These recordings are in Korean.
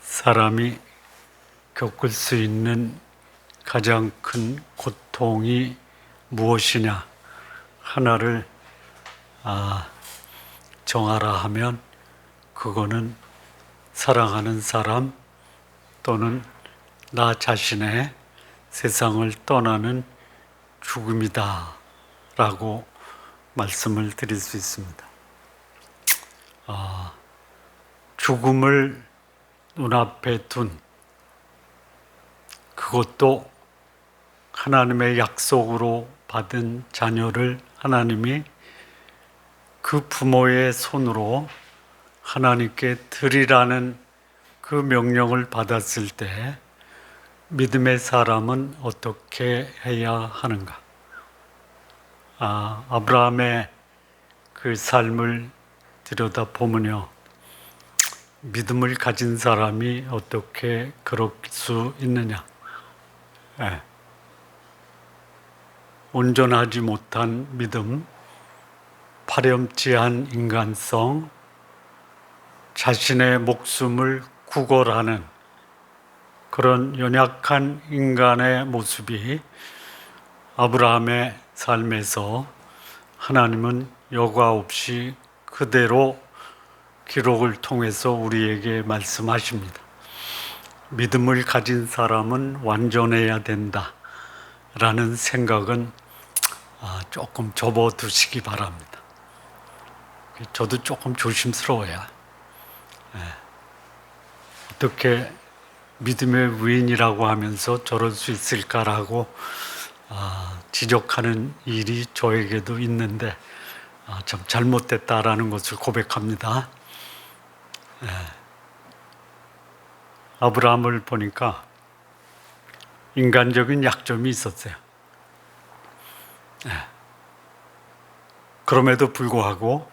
사람이 겪을 수 있는 가장 큰 고통이 무엇이냐 하나를 정하라 하면 그거는 사랑하는 사람 또는 나 자신의 세상을 떠나는 죽음이다 라고 말씀을 드릴 수 있습니다. 죽음을 눈앞에 둔 그것도 하나님의 약속으로 받은 자녀를 하나님이 그 부모의 손으로 하나님께 드리라는 그 명령을 받았을 때 믿음의 사람은 어떻게 해야 하는가? 아브라함의 그 삶을 들여다보면요, 믿음을 가진 사람이 어떻게 그럴 수 있느냐? 온전하지 못한 믿음, 파렴치한 인간성, 자신의 목숨을 구걸하는 그런 연약한 인간의 모습이 아브라함의 삶에서 하나님은 여과 없이 그대로 기록을 통해서 우리에게 말씀하십니다. 믿음을 가진 사람은 완전해야 된다 라는 생각은 조금 접어두시기 바랍니다. 저도 조금 조심스러워요. 어떻게 믿음의 위인이라고 하면서 저럴 수 있을까라고 지적하는 일이 저에게도 있는데 참 잘못됐다라는 것을 고백합니다. 아브라함을 보니까 인간적인 약점이 있었어요. 그럼에도 불구하고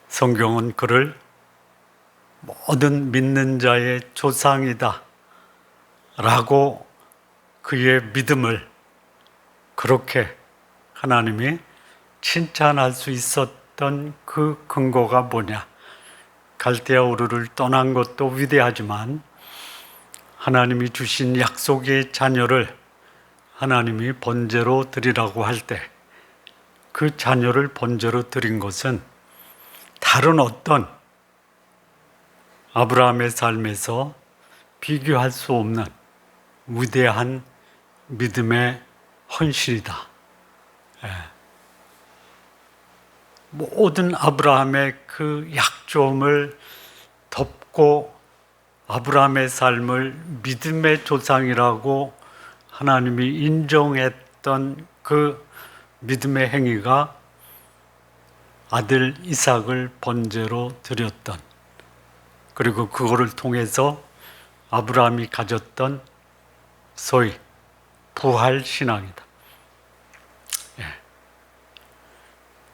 성경은 그를 모든 믿는 자의 조상이다 라고 그의 믿음을 그렇게 하나님이 칭찬할 수 있었던 그 근거가 뭐냐? 갈대아 우르를 떠난 것도 위대하지만 하나님이 주신 약속의 자녀를 하나님이 번제로 드리라고 할 때 그 자녀를 번제로 드린 것은 다른 어떤 아브라함의 삶에서 비교할 수 없는 위대한 믿음의 헌신이다. 모든 아브라함의 그 약점을 덮고 아브라함의 삶을 믿음의 조상이라고 하나님이 인정했던 그 믿음의 행위가 아들 이삭을 번제로 드렸던, 그리고 그거를 통해서 아브라함이 가졌던 소위 부활 신앙이다.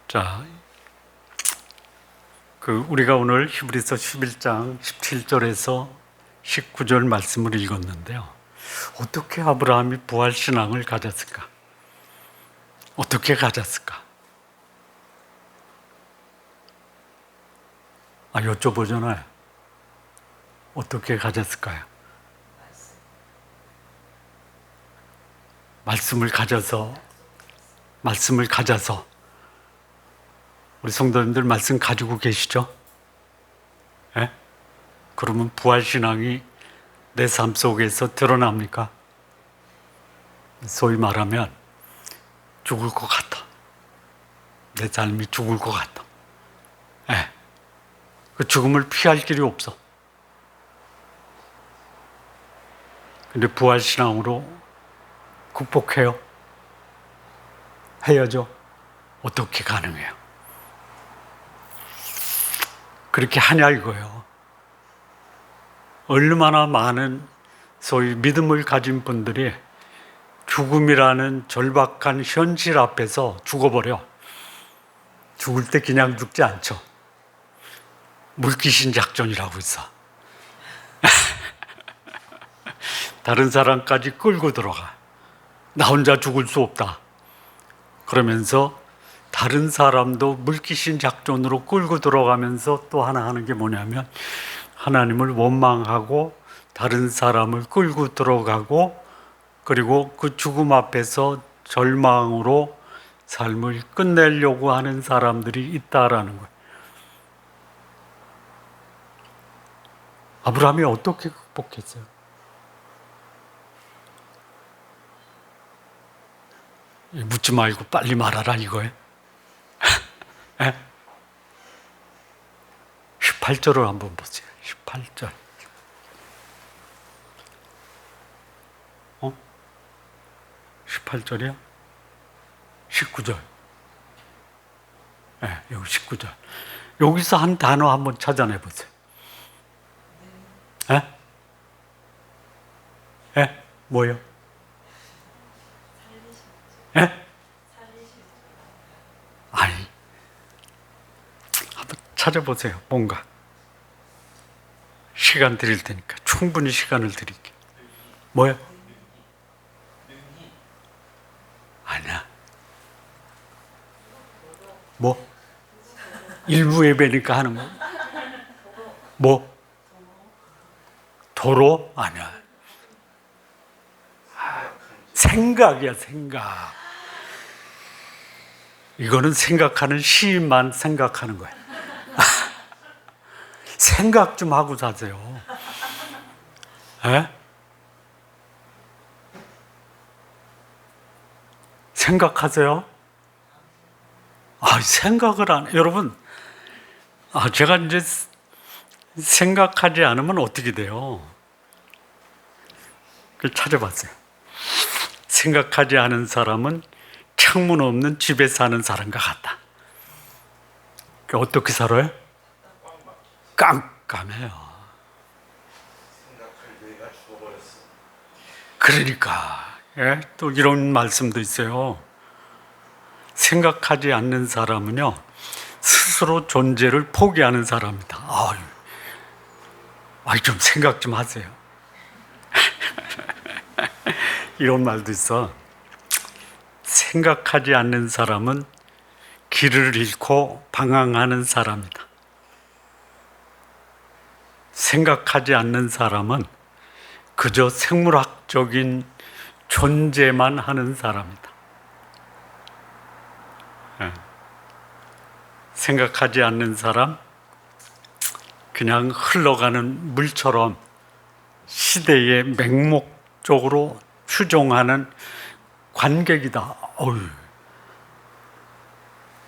자, 우리가 오늘 히브리서 11장 17절에서 19절 말씀을 읽었는데요. 어떻게 아브라함이 부활 신앙을 가졌을까? 어떻게 가졌을까? 여쭤보잖아요. 어떻게 가졌을까요? 말씀을 가져서 우리 성도님들 말씀 가지고 계시죠? 그러면 부활신앙이 내 삶 속에서 드러납니까? 소위 말하면 죽을 것 같아. 내 삶이 죽을 것 같아. 그 죽음을 피할 길이 없어. 근데 부활신앙으로 극복해요? 해야죠. 어떻게 가능해요? 그렇게 하냐 이거예요. 얼마나 많은 소위 믿음을 가진 분들이 죽음이라는 절박한 현실 앞에서 죽어버려. 죽을 때 그냥 죽지 않죠. 물귀신 작전이라고 있어. 다른 사람까지 끌고 들어가. 나 혼자 죽을 수 없다. 그러면서 다른 사람도 물귀신 작전으로 끌고 들어가면서 또 하나 하는 게 뭐냐면 하나님을 원망하고 다른 사람을 끌고 들어가고 그리고 그 죽음 앞에서 절망으로 삶을 끝내려고 하는 사람들이 있다라는 거예요. 아브라함이 어떻게 극복했어요? 묻지 말고 빨리 말하라 이거예요. 18절을 한번 보세요. 18절. 18절이요? 19절. 여기 19절. 여기서 한 단어 한번 찾아내 보세요. 뭐요? 아니, 한번 찾아보세요. 뭔가. 시간 드릴 테니까 충분히 시간을 드릴게요. 뭐요? 아니야. 뭐? 일부 예배니까 하는 거. 뭐? 도로? 아니야. 생각이야, 생각. 이거는 생각하는 시인만 생각하는 거야. 생각 좀 하고 사세요. 생각하세요? 생각을 안, 여러분, 제가 이제 생각하지 않으면 어떻게 돼요? 그걸 찾아봤어요. 생각하지 않은 사람은 창문 없는 집에 사는 사람과 같다. 어떻게 살아요? 깜깜해요. 그러니까 또 이런 말씀도 있어요. 생각하지 않는 사람은요 스스로 존재를 포기하는 사람이다. 좀 생각 좀 하세요. 이런 말도 있어. 생각하지 않는 사람은 길을 잃고 방황하는 사람이다. 생각하지 않는 사람은 그저 생물학적인 존재만 하는 사람이다. 생각하지 않는 사람, 그냥 흘러가는 물처럼 시대의 맹목적으로 추종하는 관객이다.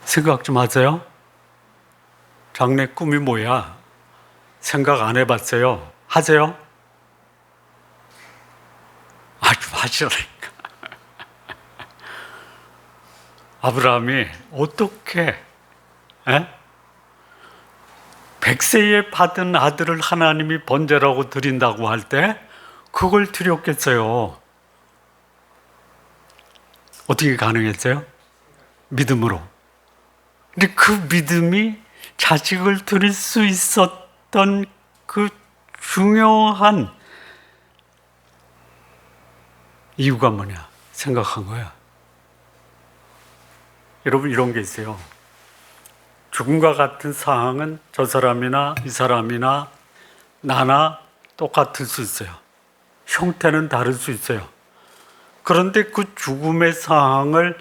생각 좀 하세요. 장래 꿈이 뭐야? 생각 안 해봤어요? 하세요? 좀 하시라니까. 아브라함이 어떻게 100세에 받은 아들을 하나님이 번제라고 드린다고 할 때 그걸 드렸겠어요? 어떻게 가능했어요? 믿음으로. 근데 그 믿음이 자식을 드릴 수 있었던 그 중요한 이유가 뭐냐 생각한 거야. 여러분 이런 게 있어요. 죽음과 같은 상황은 저 사람이나 이 사람이나 나나 똑같을 수 있어요. 형태는 다를 수 있어요. 그런데 그 죽음의 상황을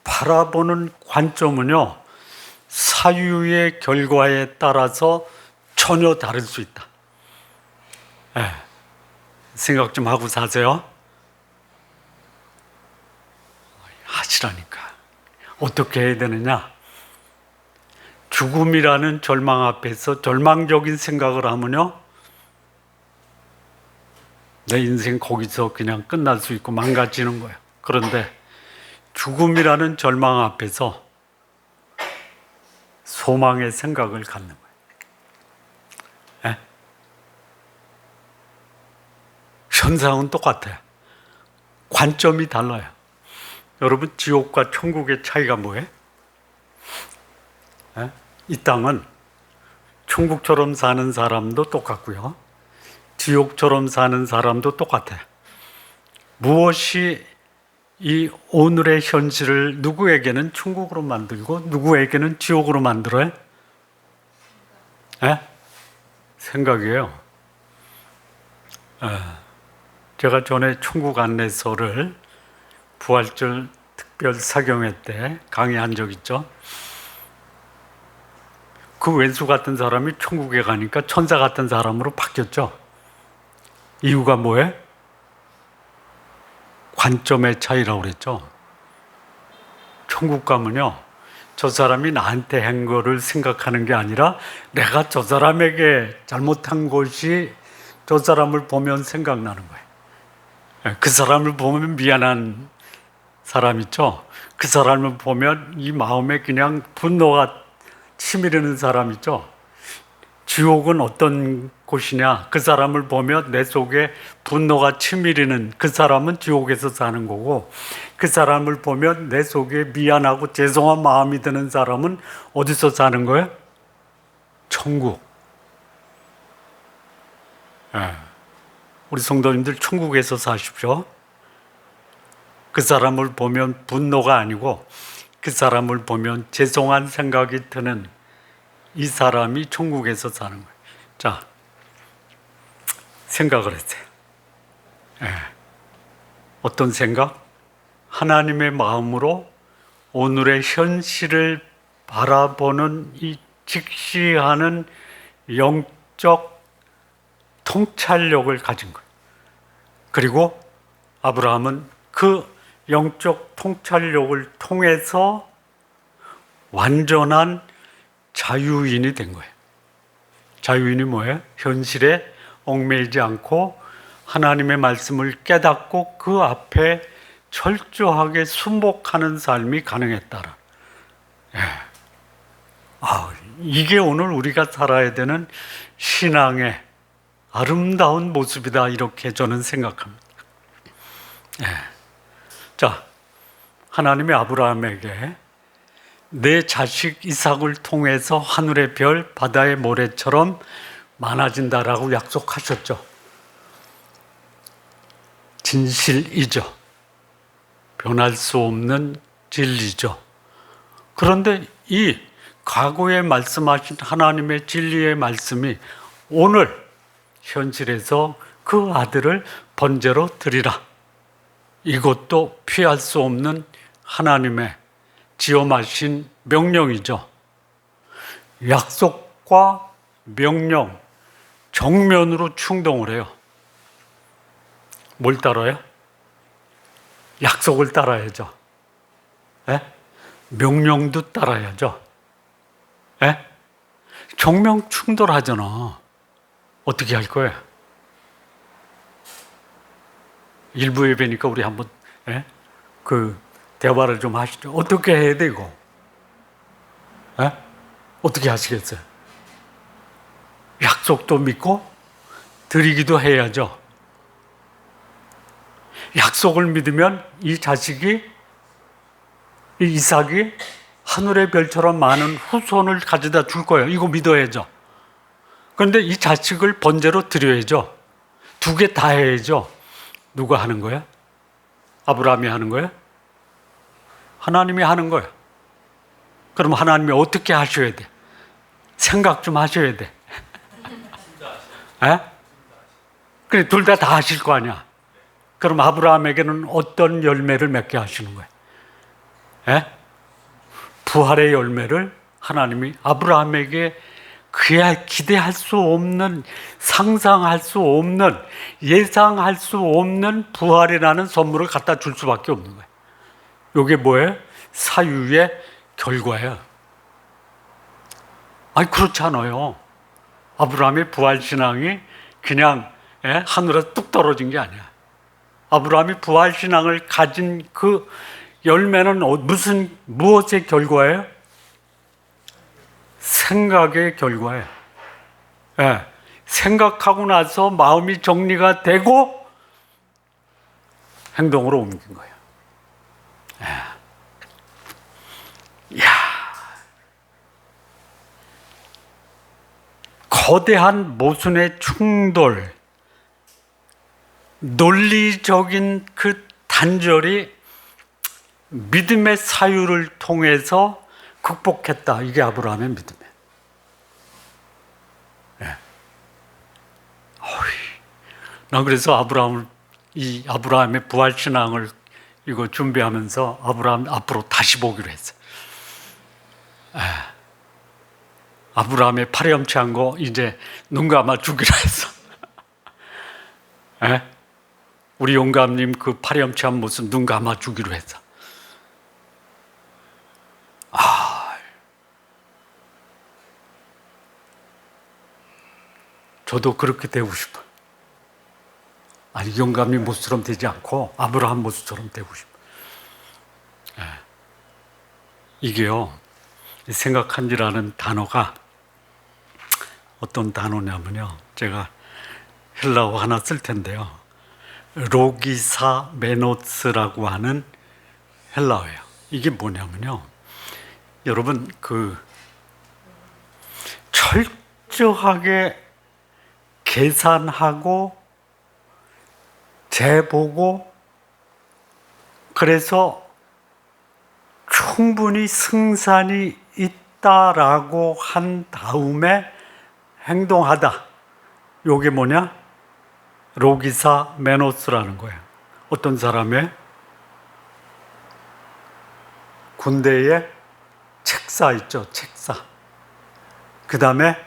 바라보는 관점은요, 사유의 결과에 따라서 전혀 다를 수 있다. 생각 좀 하고 사세요. 하시라니까. 어떻게 해야 되느냐? 죽음이라는 절망 앞에서 절망적인 생각을 하면요, 내 인생 거기서 그냥 끝날 수 있고 망가지는 거예요. 그런데 죽음이라는 절망 앞에서 소망의 생각을 갖는 거예요. 현상은 똑같아요. 관점이 달라요. 여러분, 지옥과 천국의 차이가 뭐예요? 이 땅은 천국처럼 사는 사람도 똑같고요, 지옥처럼 사는 사람도 똑같아요. 무엇이 이 오늘의 현실을 누구에게는 천국으로 만들고 누구에게는 지옥으로 만들어요? 에? 생각이에요. 제가 전에 천국 안내서를 부활절 특별 사경회 때 강의한 적 있죠. 그 왼수 같은 사람이 천국에 가니까 천사 같은 사람으로 바뀌었죠. 이유가 뭐예요? 관점의 차이라고 그랬죠. 천국 가면요, 저 사람이 나한테 한 거를 생각하는 게 아니라 내가 저 사람에게 잘못한 것이 저 사람을 보면 생각나는 거예요. 그 사람을 보면 미안한 사람 있죠. 그 사람을 보면 이 마음에 그냥 분노가 치밀는 사람 있죠. 지옥은 어떤 곳이냐? 그 사람을 보면 내 속에 분노가 치밀는 그 사람은 지옥에서 사는 거고, 그 사람을 보면 내 속에 미안하고 죄송한 마음이 드는 사람은 어디서 사는 거예요? 천국. 우리 성도님들 천국에서 사십시오. 그 사람을 보면 분노가 아니고 그 사람을 보면 죄송한 생각이 드는 이 사람이 천국에서 사는 거예요. 자, 생각을 했어요. 어떤 생각? 하나님의 마음으로 오늘의 현실을 바라보는 이 직시하는 영적 통찰력을 가진 거예요. 그리고 아브라함은 그 영적 통찰력을 통해서 완전한 자유인이 된 거예요. 자유인이 뭐예요? 현실에 얽매이지 않고 하나님의 말씀을 깨닫고 그 앞에 철저하게 순복하는 삶이 가능했다라. 이게 오늘 우리가 살아야 되는 신앙의 아름다운 모습이다, 이렇게 저는 생각합니다. 자, 하나님이 아브라함에게 내 자식 이삭을 통해서 하늘의 별, 바다의 모래처럼 많아진다라고 약속하셨죠. 진실이죠. 변할 수 없는 진리죠. 그런데 이 과거에 말씀하신 하나님의 진리의 말씀이 오늘 현실에서 그 아들을 번제로 드리라. 이것도 피할 수 없는 하나님의 지엄하신 명령이죠. 약속과 명령, 정면으로 충동을 해요. 뭘 따라요? 약속을 따라야죠. 명령도 따라야죠. 정면 충돌하잖아. 어떻게 할 거예요? 일부 예배니까 우리 한번 그 대화를 좀 하시죠. 어떻게 해야 돼 이거? 어떻게 하시겠어요? 약속도 믿고 드리기도 해야죠. 약속을 믿으면 이 자식이, 이 이삭이 하늘의 별처럼 많은 후손을 가져다 줄 거예요. 이거 믿어야죠. 그런데 이 자식을 번제로 드려야죠. 두 개 다 해야죠. 누가 하는 거야? 아브라함이 하는 거야? 하나님이 하는 거야. 그럼 하나님이 어떻게 하셔야 돼? 생각 좀 하셔야 돼. 그래, 둘 다 하실 거 아니야. 그럼 아브라함에게는 어떤 열매를 맺게 하시는 거예요? 부활의 열매를 하나님이 아브라함에게 그야 기대할 수 없는, 상상할 수 없는, 예상할 수 없는 부활이라는 선물을 갖다 줄 수밖에 없는 거예요. 이게 뭐예요? 사유의 결과예요. 아니, 그렇지 않아요. 아브라함의 부활신앙이 그냥 하늘에서 뚝 떨어진 게 아니야. 아브라함이 부활신앙을 가진 그 열매는 무엇의 결과예요? 생각의 결과예요. 생각하고 나서 마음이 정리가 되고 행동으로 옮긴 거예요. 거대한 모순의 충돌, 논리적인 그 단절이 믿음의 사유를 통해서 극복했다. 이게 아브라함의 믿음이에요. 네. 난 그래서 아브라함의 부활신앙을 이거 준비하면서 아브라함 앞으로 다시 보기로 했어요. 아브라함의 파렴치한 거 이제 눈 감아 주기로 했어. 우리 용감님 그 파렴치한 모습 눈 감아 주기로 했어. 저도 그렇게 되고 싶어요. 아니, 용감님 모습처럼 되지 않고 아브라함 모습처럼 되고 싶어요. 이게요, 생각한지라는 단어가 어떤 단어냐면요, 제가 헬라어 하나 쓸 텐데요, 로기사 메노스라고 하는 헬라어예요. 이게 뭐냐면요, 여러분 그 철저하게 계산하고 재보고 그래서 충분히 승산이 있다라고 한 다음에 행동하다. 요게 뭐냐? 로기사 메노스라는 거예요. 어떤 사람의 군대에 책사 있죠, 책사. 그 다음에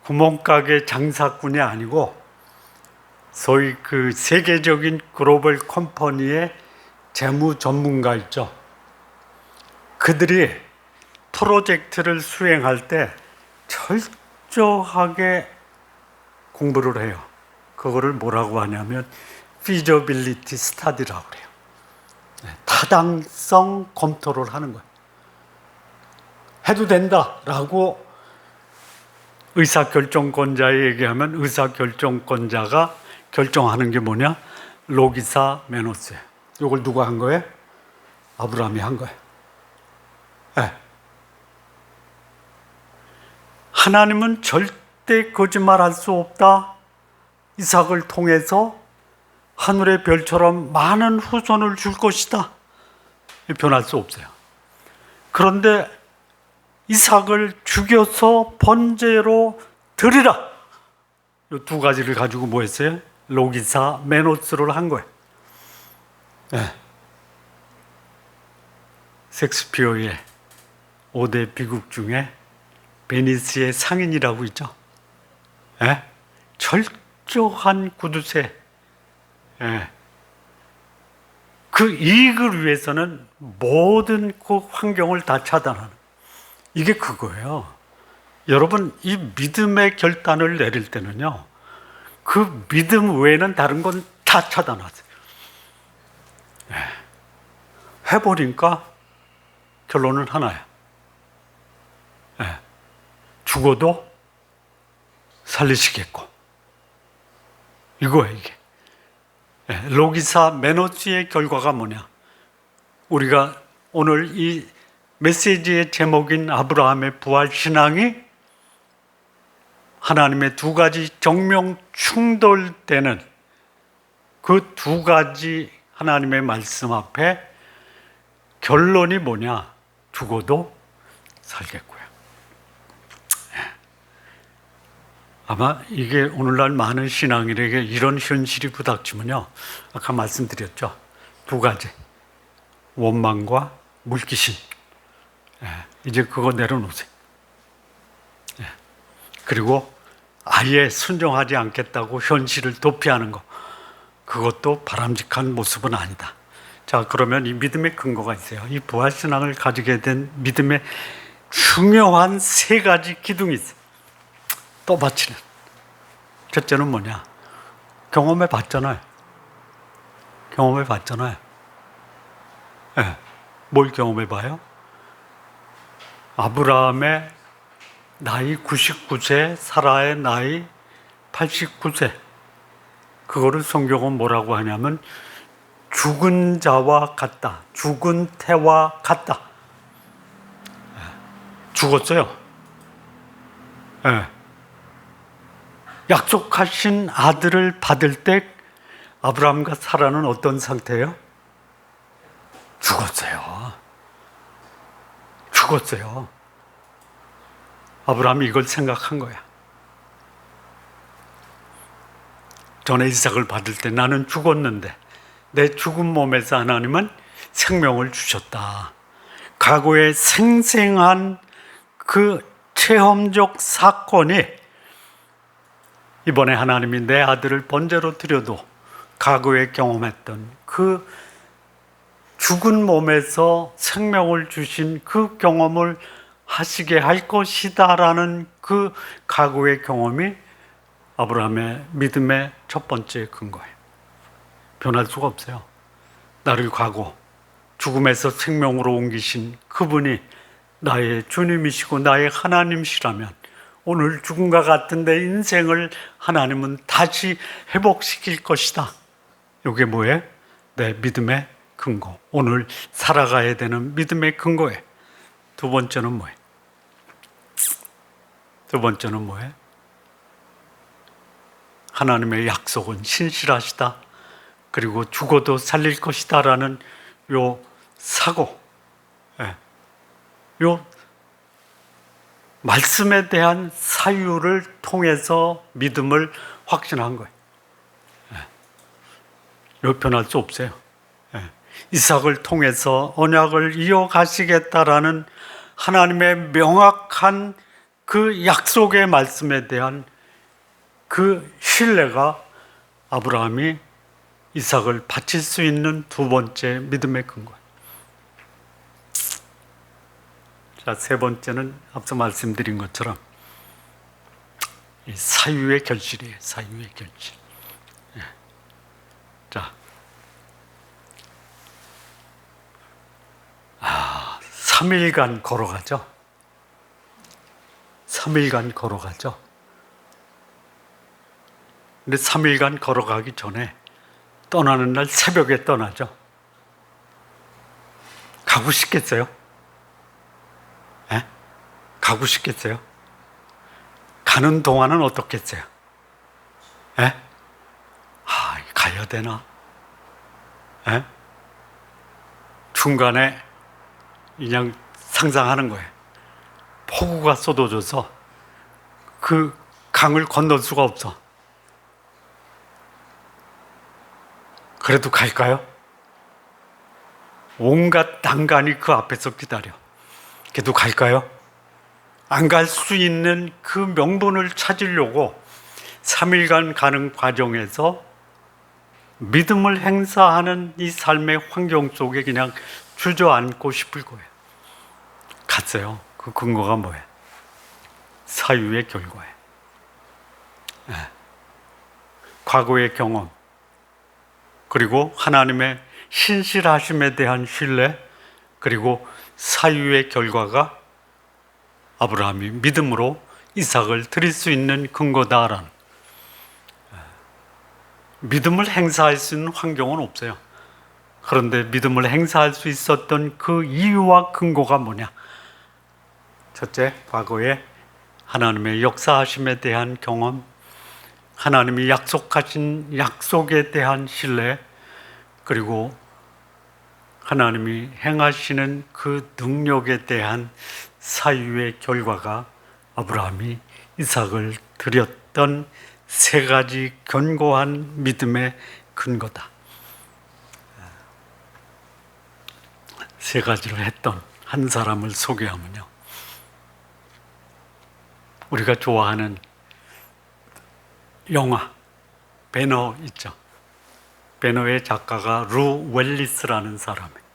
구멍가게 장사꾼이 아니고 소위 그 세계적인 글로벌 컴퍼니의 재무 전문가 있죠. 그들이 프로젝트를 수행할 때 철저하게 공부를 해요. 그거를 뭐라고 하냐면 feasibility study라고 그래요. 타당성 검토를 하는 거예요. 해도 된다라고 의사결정권자에 얘기하면 의사결정권자가 결정하는 게 뭐냐? 로기사 메노스예요. 이걸 누가 한 거예요? 아브라함이 한 거예요. 네. 하나님은 절대 거짓말할 수 없다. 이삭을 통해서 하늘의 별처럼 많은 후손을 줄 것이다. 변할 수 없어요. 그런데 이삭을 죽여서 번제로 드리라. 이 두 가지를 가지고 뭐 했어요? 로기사 메노스를 한 거예요. 네. 셰익스피어의 5대 비극 중에 베니스의 상인이라고 있죠. 네? 철저한 구두쇠. 네. 그 이익을 위해서는 모든 그 환경을 다 차단하는, 이게 그거예요. 여러분, 이 믿음의 결단을 내릴 때는요, 그 믿음 외에는 다른 건 다 차단하세요. 네. 해보니까 결론은 하나야. 네. 죽어도 살리시겠고. 이거예요, 이게. 네. 로기사 메노스의 결과가 뭐냐? 우리가 오늘 이 메시지의 제목인 아브라함의 부활 신앙이 하나님의 두 가지 정명 충돌되는 그 두 가지 하나님의 말씀 앞에 결론이 뭐냐? 죽어도 살겠고요. 아마 이게 오늘날 많은 신앙인에게 이런 현실이 부닥치면요, 아까 말씀드렸죠, 두 가지, 원망과 물귀신. 이제 그거 내려놓으세요. 그리고 아예 순종하지 않겠다고 현실을 도피하는 거, 그것도 바람직한 모습은 아니다. 자, 그러면 이 믿음의 근거가 있어요. 이 부활신앙을 가지게 된 믿음의 중요한 세 가지 기둥이 있어요. 또 바치는. 첫째는 뭐냐? 경험해 봤잖아요. 경험해 봤잖아요. 네. 뭘 경험해 봐요? 아브라함의 나이 99세, 사라의 나이 89세. 그거를 성경은 뭐라고 하냐면 죽은 자와 같다. 죽은 태와 같다. 죽었어요. 네. 약속하신 아들을 받을 때 아브라함과 사라는 어떤 상태예요? 죽었어요. 죽었어요. 아브라함이 이걸 생각한 거야. 전에 이삭을 받을 때 나는 죽었는데 내 죽은 몸에서 하나님은 생명을 주셨다. 과거의 생생한 그 체험적 사건이 이번에 하나님이 내 아들을 번제로 드려도 과거에 경험했던 그 죽은 몸에서 생명을 주신 그 경험을 하시게 할 것이다라는 그 과거의 경험이 아브라함의 믿음의 첫 번째 근거예요. 변할 수가 없어요. 나를 과거 죽음에서 생명으로 옮기신 그분이 나의 주님이시고 나의 하나님이시라면 오늘 죽음과 같은 내 인생을 하나님은 다시 회복시킬 것이다. 이게 뭐예요? 내 믿음의 근거. 오늘 살아가야 되는 믿음의 근거예요. 두 번째는 뭐예요? 두 번째는 뭐예요? 하나님의 약속은 신실하시다. 그리고 죽어도 살릴 것이다 라는 요 사고, 요 말씀에 대한 사유를 통해서 믿음을 확신한 거예요. 요 변할 수 없어요. 이삭을 통해서 언약을 이어가시겠다라는 하나님의 명확한 그 약속의 말씀에 대한 그 신뢰가 아브라함이 이삭을 바칠 수 있는 두 번째 믿음의 근거예요. 자, 세 번째는 앞서 말씀드린 것처럼 이 사유의 결실이에요. 사유의 결실. 자, 3일간 걸어가죠. 3일간 걸어가죠. 근데 3일간 걸어가기 전에 떠나는 날 새벽에 떠나죠. 가고 싶겠어요? 가고 싶겠어요? 가는 동안은 어떻겠어요? 가야 되나? 중간에 그냥 상상하는 거예요. 폭우가 쏟아져서 그 강을 건널 수가 없어. 그래도 갈까요? 온갖 난간이 그 앞에서 기다려. 그래도 갈까요? 안 갈 수 있는 그 명분을 찾으려고 3일간 가는 과정에서 믿음을 행사하는 이 삶의 환경 속에 그냥 주저앉고 싶을 거예요. 갔어요. 그 근거가 뭐예요? 사유의 결과예요. 과거의 경험, 그리고 하나님의 신실하심에 대한 신뢰, 그리고 사유의 결과가 아브라함이 믿음으로 이삭을 드릴 수 있는 근거다라는. 믿음을 행사할 수 있는 환경은 없어요. 그런데 믿음을 행사할 수 있었던 그 이유와 근거가 뭐냐? 첫째, 과거에 하나님의 역사하심에 대한 경험, 하나님이 약속하신 약속에 대한 신뢰, 그리고 하나님이 행하시는 그 능력에 대한 사유의 결과가 아브라함이 이삭을 드렸던 세 가지 견고한 믿음의 근거다. 세 가지를 했던 한 사람을 소개하면요, 우리가 좋아하는 영화 배너 있죠. 배너의 작가가 루 웰리스라는 사람이에요.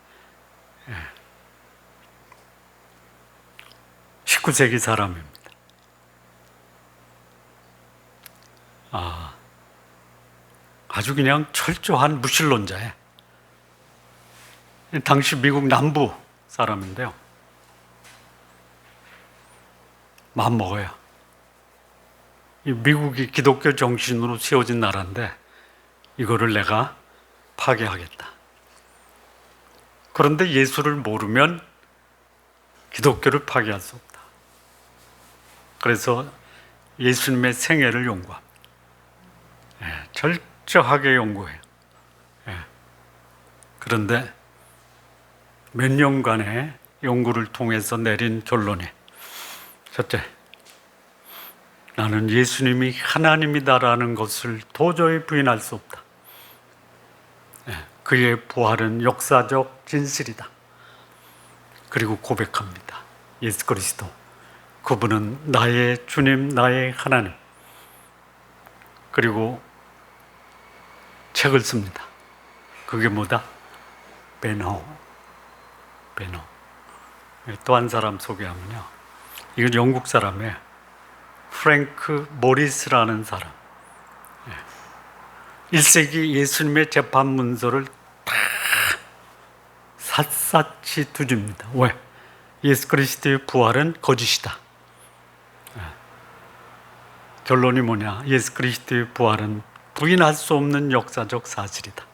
19세기 사람입니다. 아주 그냥 철저한 무신론자예요. 당시 미국 남부 사람인데요, 마음먹어요. 미국이 기독교 정신으로 세워진 나라인데 이거를 내가 파괴하겠다. 그런데 예수를 모르면 기독교를 파괴할 수 없다. 그래서 예수님의 생애를 연구합니다. 철저하게 연구해요. 그런데 몇 년간의 연구를 통해서 내린 결론이, 첫째, 나는 예수님이 하나님이다라는 것을 도저히 부인할 수 없다. 그의 부활은 역사적 진실이다. 그리고 고백합니다. 예수 그리스도, 그분은 나의 주님, 나의 하나님. 그리고 책을 씁니다. 그게 뭐다? 베너. 또 한 사람 소개하면요, 이건 영국 사람이에요. 프랭크 모리스라는 사람. 1세기 예수님의 재판 문서를 다 샅샅이 뒤집니다. 왜? 예수 그리스도의 부활은 거짓이다. 결론이 뭐냐? 예수 그리스도의 부활은 부인할 수 없는 역사적 사실이다.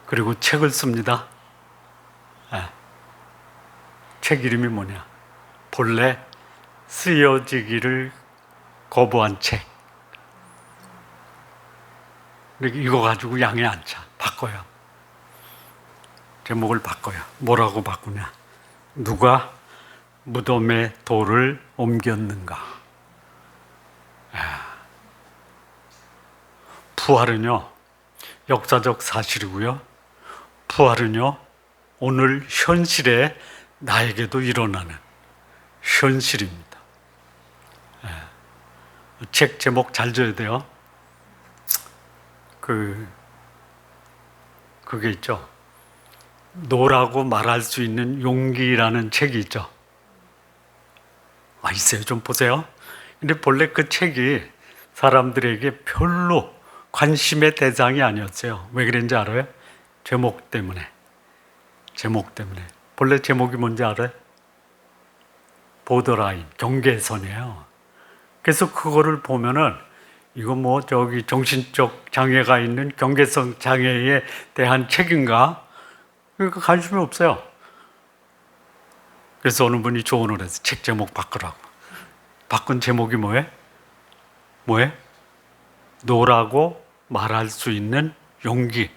그리고 책을 씁니다. 책 이름이 뭐냐? 본래 쓰여지기를 거부한 책. 이거 가지고 양에 안 차. 바꿔요. 제목을 바꿔요. 뭐라고 바꾸냐? 누가 무덤에 돌을 옮겼는가? 부활은요, 역사적 사실이고요. 부활은요, 오늘 현실에 나에게도 일어나는 현실입니다. 책 제목 잘 줘야 돼요. 그게 있죠. 노라고 말할 수 있는 용기라는 책이 있죠. 있어요. 좀 보세요. 근데 본래 그 책이 사람들에게 별로 관심의 대상이 아니었어요. 왜 그런지 알아요? 제목 때문에. 본래 제목이 뭔지 알아요? 보더라인, 경계선이에요. 그래서 그거를 보면은 이거 정신적 장애가 있는 경계선 장애에 대한 책인가? 그러니까 관심이 없어요. 그래서 어느 분이 조언을 해서 책 제목 바꾸라고. 바꾼 제목이 뭐예요? 노라고 말할 수 있는 용기.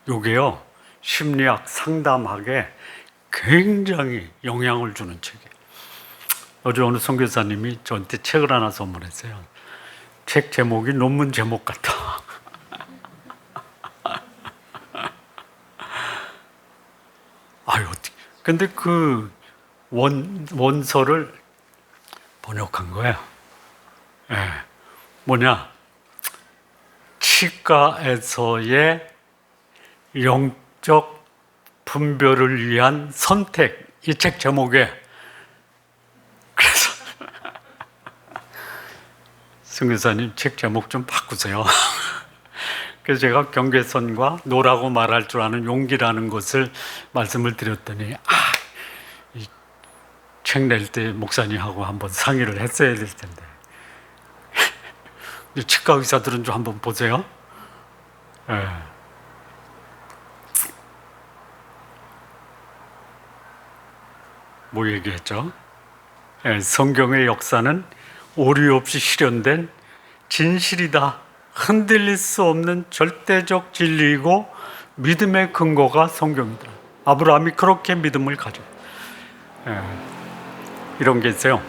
요게요, 심리학 상담학에 굉장히 영향을 주는 책이에요. 어제 어느 선교사님이 저한테 책을 하나 선물했어요. 책 제목이 논문 제목 같아. 어떻게. 근데 그 원서를 번역한 거예요. 뭐냐? 치과에서의 영적 분별을 위한 선택. 이 책 제목에. 그래서 선교사님 책 제목 좀 바꾸세요. 그래서 제가 경계선과 노라고 말할 줄 아는 용기라는 것을 말씀을 드렸더니 이 책 낼 때 목사님하고 한번 상의를 했어야 될 텐데. 치과 의사들은 좀 한번 보세요. 뭐 얘기했죠? 성경의 역사는 오류 없이 실현된 진실이다. 흔들릴 수 없는 절대적 진리이고 믿음의 근거가 성경이다. 아브라함이 그렇게 믿음을 가져. 이런 게 있어요.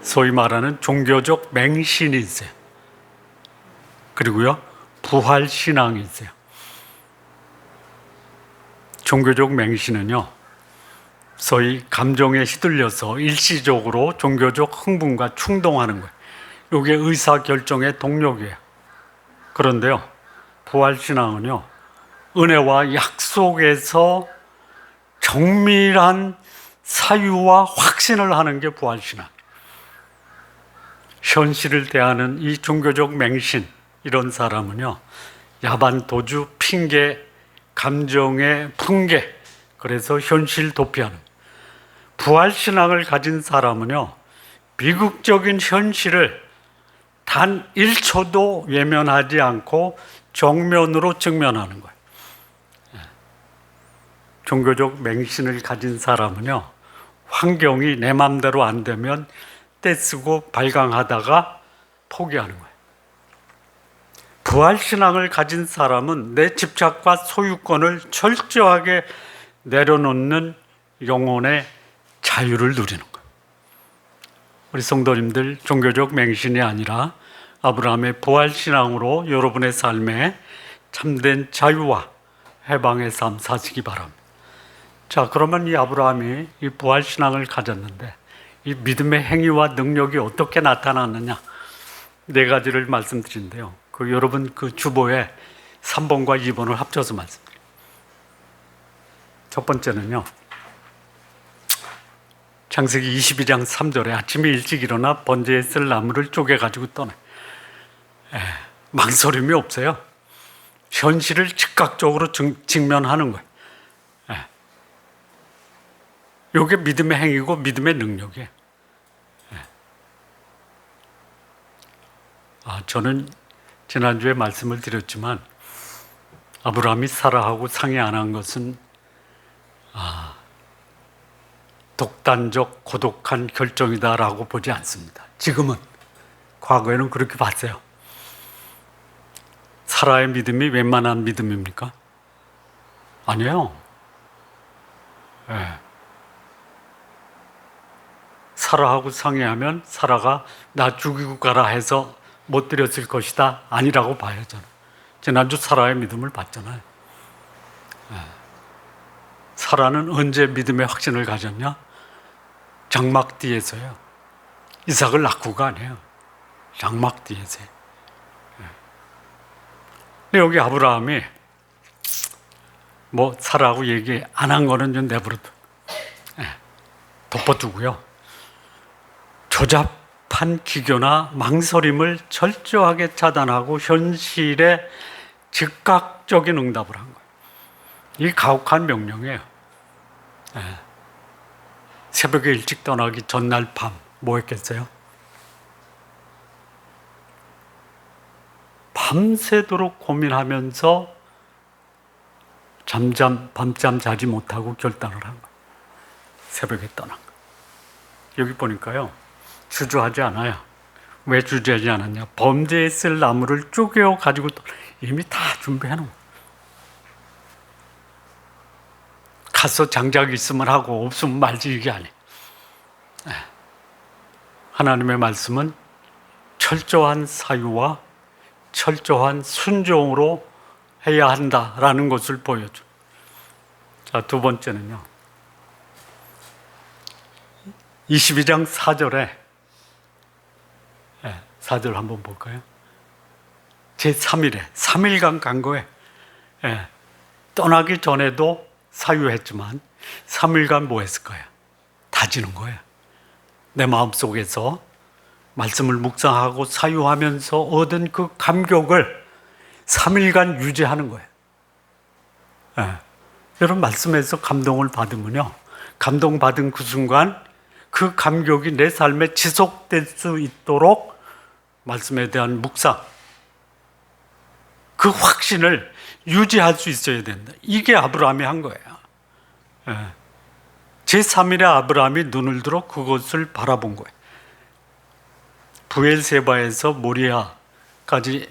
소위 말하는 종교적 맹신이 있어요. 그리고요, 부활신앙이 있어요. 종교적 맹신은요, 소위 감정에 휘둘려서 일시적으로 종교적 흥분과 충동하는 거예요. 이게 의사결정의 동력이에요. 그런데요, 부활신앙은요, 은혜와 약속에서 정밀한 사유와 확신을 하는 게 부활신앙. 현실을 대하는 이 종교적 맹신, 이런 사람은요, 야반 도주, 핑계, 감정의 풍계, 그래서 현실 도피하는. 부활신앙을 가진 사람은요, 비극적인 현실을 단 1초도 외면하지 않고 정면으로 직면하는 거예요. 종교적 맹신을 가진 사람은요, 환경이 내 맘대로 안 되면 떼쓰고 발광하다가 포기하는 거예요. 부활신앙을 가진 사람은 내 집착과 소유권을 철저하게 내려놓는 영혼의 자유를 누리는 거예요. 우리 성도님들, 종교적 맹신이 아니라 아브라함의 부활신앙으로 여러분의 삶에 참된 자유와 해방의 삶 사시기 바랍니다. 자, 그러면 이 아브라함이 이 부활신앙을 가졌는데 이 믿음의 행위와 능력이 어떻게 나타났느냐, 네 가지를 말씀드린데요. 여러분 주보에 3번과 2번을 합쳐서 말씀드립니다. 첫 번째는요, 창세기 22장 3절에 아침에 일찍 일어나 번제에 쓸 나무를 쪼개가지고 떠나. 망설임이 없어요. 현실을 즉각적으로 직면하는 거예요. 이게 믿음의 행위고 믿음의 능력이에요. 저는 지난주에 말씀을 드렸지만 아브라함이 사라하고 상의 안 한 것은 독단적 고독한 결정이다라고 보지 않습니다. 지금은, 과거에는 그렇게 봤어요. 사라의 믿음이 웬만한 믿음입니까? 아니에요. 사라하고 상의하면 사라가 나 죽이고 가라 해서 못 드렸을 것이다, 아니라고 봐요. 저는 지난주 사라의 믿음을 봤잖아요. 사라는 언제 믿음의 확신을 가졌냐? 장막 뒤에서요. 이삭을 낳고가 아니에요. 장막 뒤에서요. 근데 여기 아브라함이 사라하고 얘기 안 한 거는 좀 내버려둬, 덮어두고요. 조잡한 기교나 망설임을 철저하게 차단하고 현실에 즉각적인 응답을 한 거예요. 이 가혹한 명령이에요. 새벽에 일찍 떠나기 전날 밤 뭐 했겠어요? 밤새도록 고민하면서 밤잠 자지 못하고 결단을 한 거예요. 새벽에 떠난 거예요. 여기 보니까요, 주저하지 않아요. 왜 주저하지 않았냐? 범죄에 쓸 나무를 쪼개어 가지고 이미 다 준비해 놓은 거예요. 가서 장작 있으면 하고 없으면 말지, 이게 아니에요. 하나님의 말씀은 철저한 사유와 철저한 순종으로 해야 한다라는 것을 보여줘. 자, 두 번째는요, 22장 4절에 4절 한번 볼까요? 제3일에 3일간 간 거에 떠나기 전에도 사유했지만 3일간 뭐 했을 거예요? 다지는 거예요. 내 마음속에서 말씀을 묵상하고 사유하면서 얻은 그 감격을 3일간 유지하는 거예요. 여러분, 말씀에서 감동을 받으면요, 감동받은 그 순간 그 감격이 내 삶에 지속될 수 있도록 말씀에 대한 묵상, 그 확신을 유지할 수 있어야 된다. 이게 아브라함이 한 거예요. 제3일에 아브라함이 눈을 들어 그것을 바라본 거예요. 부엘세바에서 모리아까지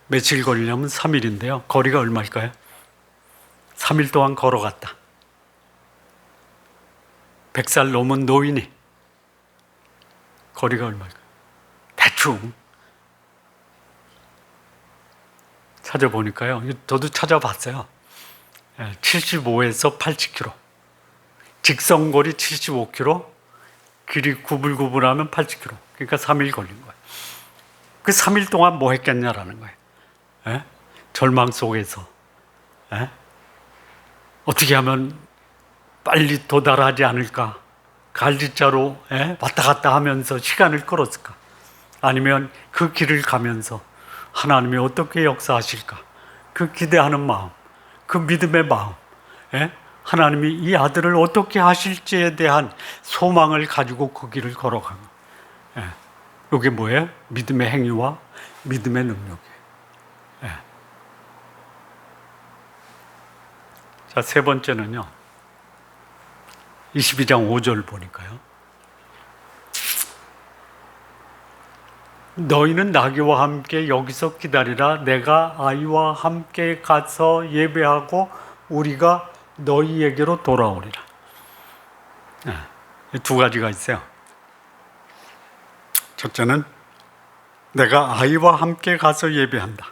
며칠 걸리냐면 3일인데요. 거리가 얼마일까요? 3일 동안 걸어갔다. 100살 넘은 노인이 거리가 얼마일까요? 대충 찾아보니까요, 저도 찾아봤어요. 75에서 80km, 직선거리 75km, 길이 구불구불하면 80km. 그러니까 3일 걸린 거예요. 그 3일 동안 뭐 했겠냐라는 거예요. 절망 속에서 어떻게 하면 빨리 도달하지 않을까? 갈지자로 왔다 갔다 하면서 시간을 끌었을까? 아니면 그 길을 가면서 하나님이 어떻게 역사하실까? 그 기대하는 마음, 그 믿음의 마음, 하나님이 이 아들을 어떻게 하실지에 대한 소망을 가지고 그 길을 걸어간 거예요. 이게 뭐예요? 믿음의 행위와 믿음의 능력이에요. 자, 세 번째는요, 22장 5절 보니까요, 너희는 나귀와 함께 여기서 기다리라. 내가 아이와 함께 가서 예배하고 우리가 너희에게로 돌아오리라. 두 가지가 있어요. 첫째는 내가 아이와 함께 가서 예배한다.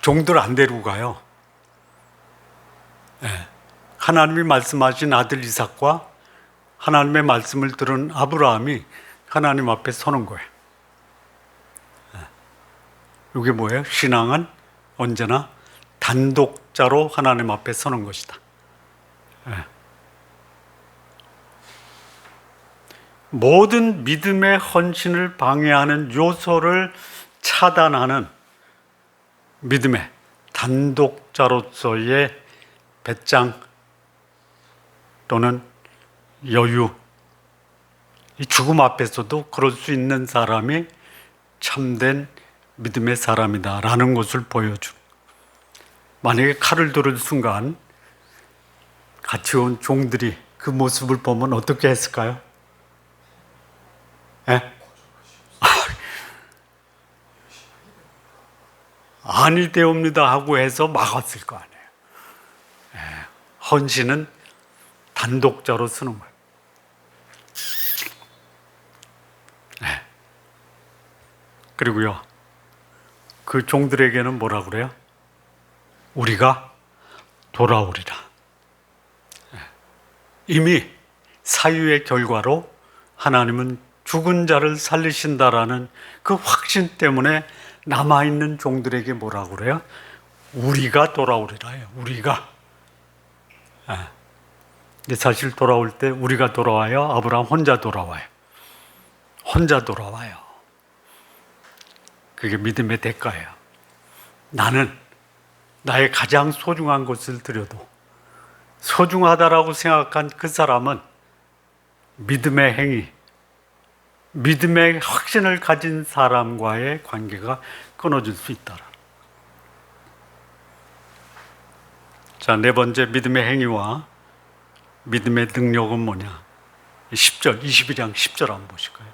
종들 안 데리고 가요. 하나님이 말씀하신 아들 이삭과 하나님의 말씀을 들은 아브라함이 하나님 앞에 서는 거예요. 이게 뭐예요? 신앙은 언제나 단독자로 하나님 앞에 서는 것이다. 모든 믿음의 헌신을 방해하는 요소를 차단하는 믿음의 단독자로서의 배짱 또는 여유, 이 죽음 앞에서도 그럴 수 있는 사람이 참된 믿음의 사람이다라는 것을 보여준. 만약에 칼을 들을 순간 같이 온 종들이 그 모습을 보면 어떻게 했을까요? 아니 되옵니다 하고 해서 막았을 거 아니에요. 헌신은 단독자로 쓰는 거예요. 그리고요, 그 종들에게는 뭐라 그래요? 우리가 돌아오리라. 이미 사유의 결과로 하나님은 죽은 자를 살리신다라는 그 확신 때문에 남아있는 종들에게 뭐라 그래요? 우리가 돌아오리라요. 우리가. 근데 사실 돌아올 때 우리가 돌아와요? 아브라함 혼자 돌아와요? 혼자 돌아와요. 그게 믿음의 대가예요. 나는 나의 가장 소중한 것을 드려도 소중하다라고 생각한 그 사람은 믿음의 행위, 믿음의 확신을 가진 사람과의 관계가 끊어질 수 있다. 자, 네 번째 믿음의 행위와 믿음의 능력은 뭐냐? 10절, 21장 10절 한번 보실까요?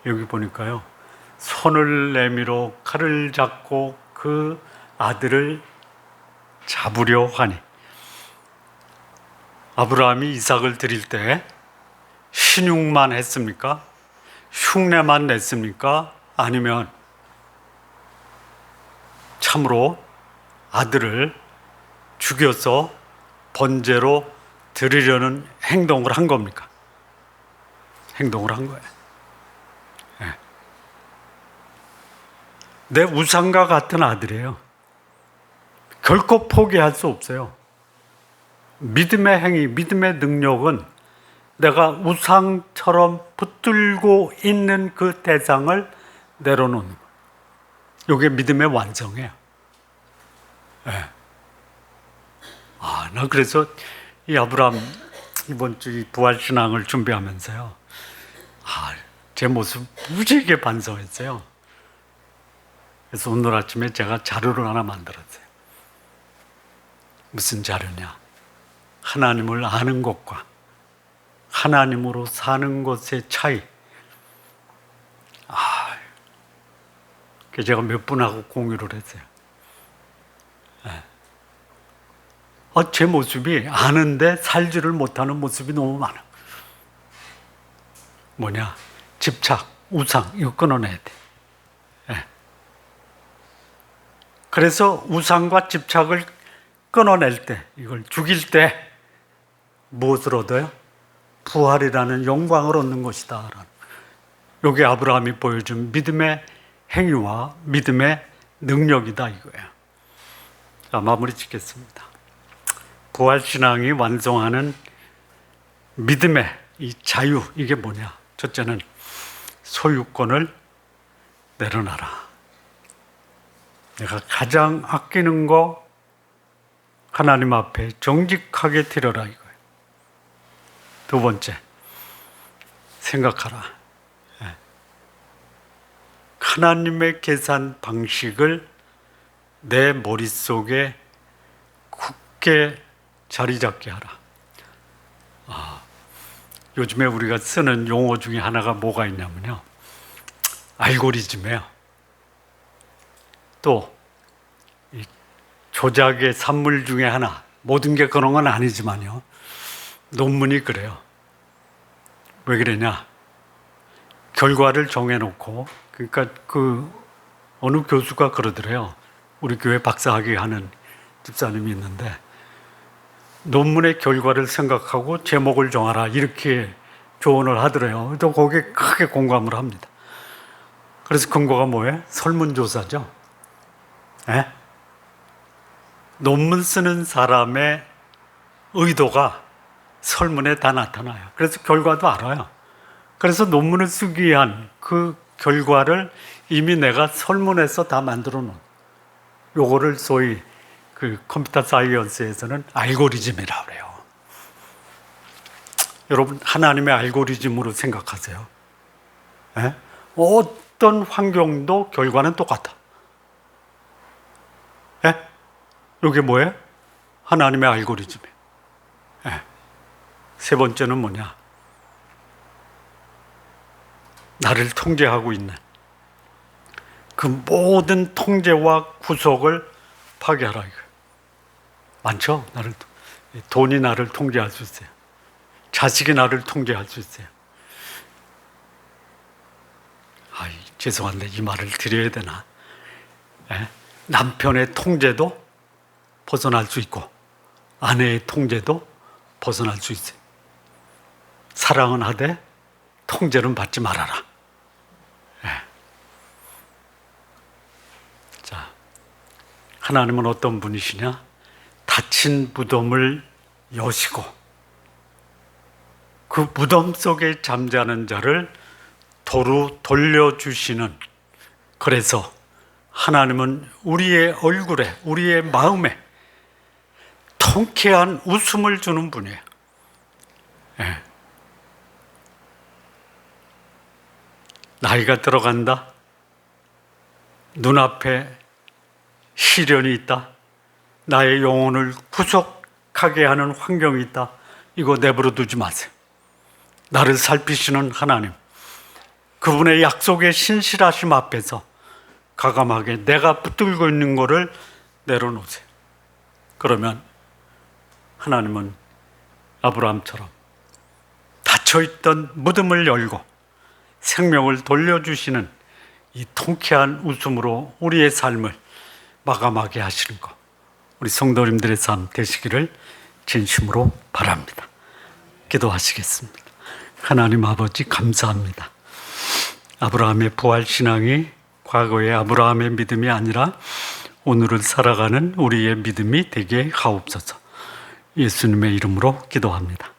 여기 보니까요, 손을 내밀어 칼을 잡고 그 아들을 잡으려 하니, 아브라함이 이삭을 드릴 때 신용만 했습니까? 흉내만 냈습니까? 아니면 참으로 아들을 죽여서 번제로 드리려는 행동을 한 겁니까? 행동을 한 거예요. 내 우상과 같은 아들이에요. 결코 포기할 수 없어요. 믿음의 행위, 믿음의 능력은 내가 우상처럼 붙들고 있는 그 대상을 내려놓는 거예요. 이게 믿음의 완성이에요. 나 그래서 이 아브라함 이번 주 이 부활신앙을 준비하면서요, 제 모습 무지하게 반성했어요. 그래서 오늘 아침에 제가 자료를 하나 만들었어요. 무슨 자료냐? 하나님을 아는 것과 하나님으로 사는 것의 차이. 제가 몇 분하고 공유를 했어요. 제 모습이 아는데 살지를 못하는 모습이 너무 많아. 뭐냐? 집착, 우상, 이거 끊어내야 돼. 그래서 우상과 집착을 끊어낼 때, 이걸 죽일 때 무엇을 얻어요? 부활이라는 영광을 얻는 것이다. 이게 아브라함이 보여준 믿음의 행위와 믿음의 능력이다 이거예요. 자, 마무리 짓겠습니다. 부활신앙이 완성하는 믿음의 이 자유, 이게 뭐냐? 첫째는 소유권을 내려놔라. 내가 가장 아끼는 거 하나님 앞에 정직하게 드려라 이거예요. 두 번째, 생각하라. 하나님의 계산 방식을 내 머릿속에 굳게 자리 잡게 하라. 요즘에 우리가 쓰는 용어 중에 하나가 뭐가 있냐면요, 알고리즘이에요. 또 이 조작의 산물 중에 하나, 모든 게 그런 건 아니지만요, 논문이 그래요. 왜 그러냐, 결과를 정해놓고, 그러니까 어느 교수가 그러더래요. 우리 교회 박사학위 하는 집사님이 있는데, 논문의 결과를 생각하고 제목을 정하라, 이렇게 조언을 하더래요. 또 거기에 크게 공감을 합니다. 그래서 근거가 뭐예요? 설문조사죠. 에? 논문 쓰는 사람의 의도가 설문에 다 나타나요. 그래서 결과도 알아요. 그래서 논문을 쓰기 위한 그 결과를 이미 내가 설문에서 다 만들어 놓은, 요거를 소위 그 컴퓨터 사이언스에서는 알고리즘이라고 그래요. 여러분, 하나님의 알고리즘으로 생각하세요. 에? 어떤 환경도 결과는 똑같아. 에? 이게 뭐예요? 하나님의 알고리즘이에요. 에. 세 번째는 뭐냐? 나를 통제하고 있는 그 모든 통제와 구속을 파괴하라 이거예요. 많죠? 돈이 나를 통제할 수 있어요. 자식이 나를 통제할 수 있어요. 죄송한데 이 말을 드려야 되나? 에? 남편의 통제도 벗어날 수 있고 아내의 통제도 벗어날 수 있어요. 사랑은 하되 통제는 받지 말아라. 자, 하나님은 어떤 분이시냐? 닫힌 무덤을 여시고 그 무덤 속에 잠자는 자를 도로 돌려주시는, 그래서 하나님은 우리의 얼굴에, 우리의 마음에 통쾌한 웃음을 주는 분이에요. 예. 나이가 들어간다, 눈앞에 시련이 있다, 나의 영혼을 구속하게 하는 환경이 있다, 이거 내버려 두지 마세요. 나를 살피시는 하나님, 그분의 약속의 신실하심 앞에서 과감하게 내가 붙들고 있는 것을 내려놓으세요. 그러면 하나님은 아브라함처럼 닫혀있던 무덤을 열고 생명을 돌려주시는 이 통쾌한 웃음으로 우리의 삶을 마감하게 하시는 것, 우리 성도님들의 삶 되시기를 진심으로 바랍니다. 기도하시겠습니다. 하나님 아버지, 감사합니다. 아브라함의 부활신앙이 과거의 아브라함의 믿음이 아니라 오늘을 살아가는 우리의 믿음이 되게 하옵소서. 예수님의 이름으로 기도합니다.